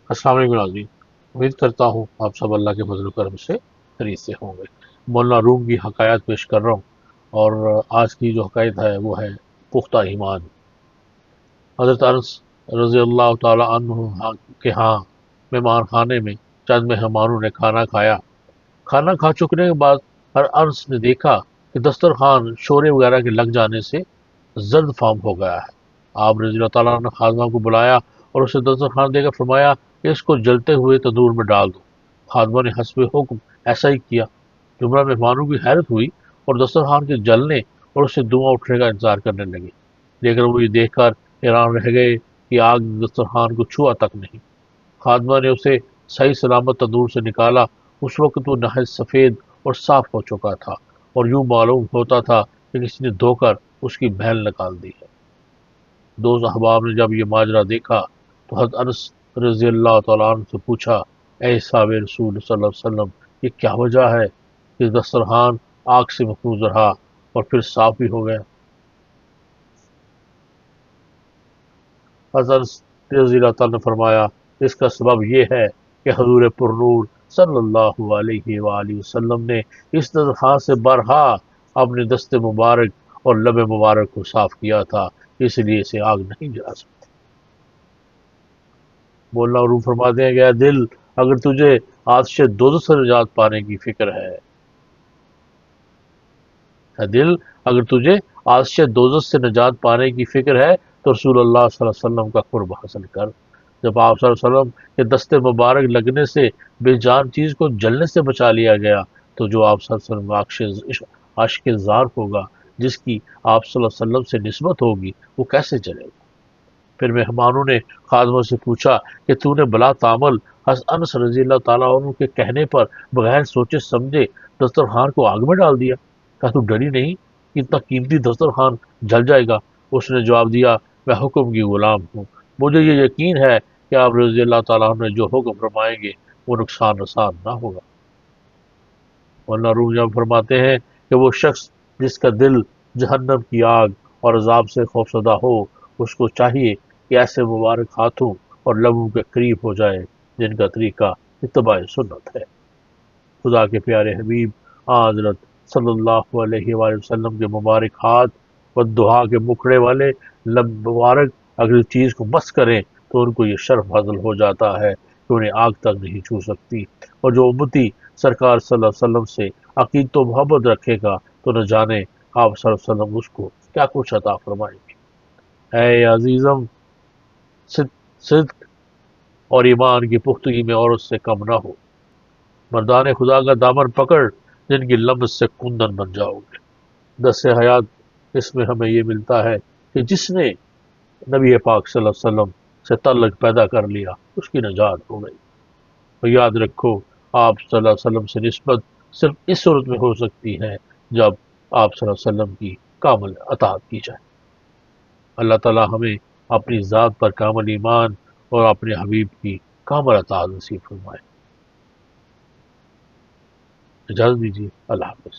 السلام علیکم ناظرین، امید کرتا ہوں آپ سب اللہ کے فضل و کرم سے خرید سے ہوں گے۔ مولانا روم کی حکایات پیش کر رہا ہوں، اور آج کی جو حکایت ہے وہ ہے پختہ ایمان۔ حضرت انس رضی اللہ تعالی عنہ کے ہاں مہمان خانے میں چند مہمانوں نے کھانا کھایا۔ کھانا کھا چکنے کے بعد ہر انس نے دیکھا کہ دسترخوان شورے وغیرہ کے لگ جانے سے زرد فام ہو گیا ہے۔ آپ رضی اللہ تعالیٰ نے خادمہ کو بلایا اور اسے دسترخوان دے کر فرمایا کہ اس کو جلتے ہوئے تندور میں ڈال دو۔ خادمہ نے حسب حکم ایسا ہی کیا۔ جملہ مہمانوں کی حیرت ہوئی اور دسترخوان کے جلنے اور اس سے دھواں اٹھنے کا انتظار کرنے لگے، لیکن وہ یہ دیکھ کر حیران رہ گئے کہ آگ نے دسترخوان کو چھوا تک نہیں۔ خادمہ نے اسے صحیح سلامت تندور سے نکالا۔ اس وقت وہ نہایت سفید اور صاف ہو چکا تھا، اور یوں معلوم ہوتا تھا کہ کسی نے دھو کر اس کی محل نکال دی ہے۔ دوست احباب نے جب یہ ماجرا دیکھا تو حضرت انس رضی اللہ تعالیٰ عنہ سے پوچھا، اے صحابہ رسول صلی اللہ علیہ وسلم، یہ کیا وجہ ہے کہ دسترخوان آگ سے محفوظ رہا اور پھر صاف بھی ہو گیا؟ حضرت رضی اللہ تعالیٰ نے فرمایا، اس کا سبب یہ ہے کہ حضور پرنور صلی اللہ علیہ وآلہ وسلم نے اس دسترخوان سے بارہا اپنے دست مبارک اور لب مبارک کو صاف کیا تھا، اس لیے اسے آگ نہیں جلا سکتی۔ مولانا روم فرماتے ہیں کہ اے دل، اگر تجھے آتش دوزخ سے نجات پانے کی فکر ہے، اے دل اگر تجھے آتش دوزخ سے نجات پانے کی فکر ہے تو رسول اللہ صلی اللہ علیہ وسلم کا قرب حاصل کر۔ جب آپ صلی اللہ علیہ وسلم کے دست مبارک لگنے سے بے جان چیز کو جلنے سے بچا لیا گیا، تو جو آپ صلی اللہ علیہ وسلم کا عاشق زار ہوگا، جس کی آپ صلی اللہ علیہ وسلم سے نسبت ہوگی، وہ کیسے جلے گا؟ پھر مہمانوں نے خادموں سے پوچھا کہ تو نے بلا تعمل حضرت انس رضی اللہ تعالیٰ عنہ کے کہنے پر بغیر سوچے سمجھے دسترخوان کو آگ میں ڈال دیا، کیا تو ڈری نہیں کہ اتنا قیمتی دسترخوان جل جائے گا؟ اس نے جواب دیا، میں حکم کی غلام ہوں، مجھے یہ یقین ہے کہ آپ رضی اللہ تعالیٰ عنہ جو حکم فرمائیں گے وہ نقصان رسان نہ ہوگا۔ مولانا روم جب فرماتے ہیں کہ وہ شخص جس کا دل جہنم کی آگ اور عذاب سے خوفزدہ ہو، اس کو چاہیے کہ ایسے مبارک ہاتھوں اور لبوں کے قریب ہو جائے جن کا طریقہ اتباع سنت ہے۔ خدا کے پیارے حبیب حضرت صلی اللہ علیہ وآلہ وسلم کے مبارک ہاتھ و دعا کے مکھڑے والے لب مبارک اگر اس چیز کو مس کریں تو ان کو یہ شرف حاصل ہو جاتا ہے کہ انہیں آگ تک نہیں چھو سکتی، اور جو امتی سرکار صلی اللہ علیہ وسلم سے عقیدت و محبت رکھے گا تو نہ جانے آپ صلی اللہ علیہ وسلم اس کو کیا کچھ عطا فرمائیں گے۔ اے عزیزم، صدق اور ایمان کی پختگی میں عورت سے کم نہ ہو۔ مردان خدا کا دامن پکڑ، جن کی لمس سے کندن بن جاؤ گے۔ دس حیات اس میں ہمیں یہ ملتا ہے کہ جس نے نبی پاک صلی اللہ علیہ وسلم سے تعلق پیدا کر لیا، اس کی نجات ہو گئی۔ اور یاد رکھو، آپ صلی اللہ علیہ وسلم سے نسبت صرف اس صورت میں ہو سکتی ہے جب آپ صلی اللہ علیہ وسلم کی کامل اطاعت کی جائے۔ اللہ تعالی ہمیں اپنی ذات پر کامل ایمان اور اپنے حبیب کی کامل اطاعت نصیب فرمائے۔ اجازت دیجیے، اللہ حافظ۔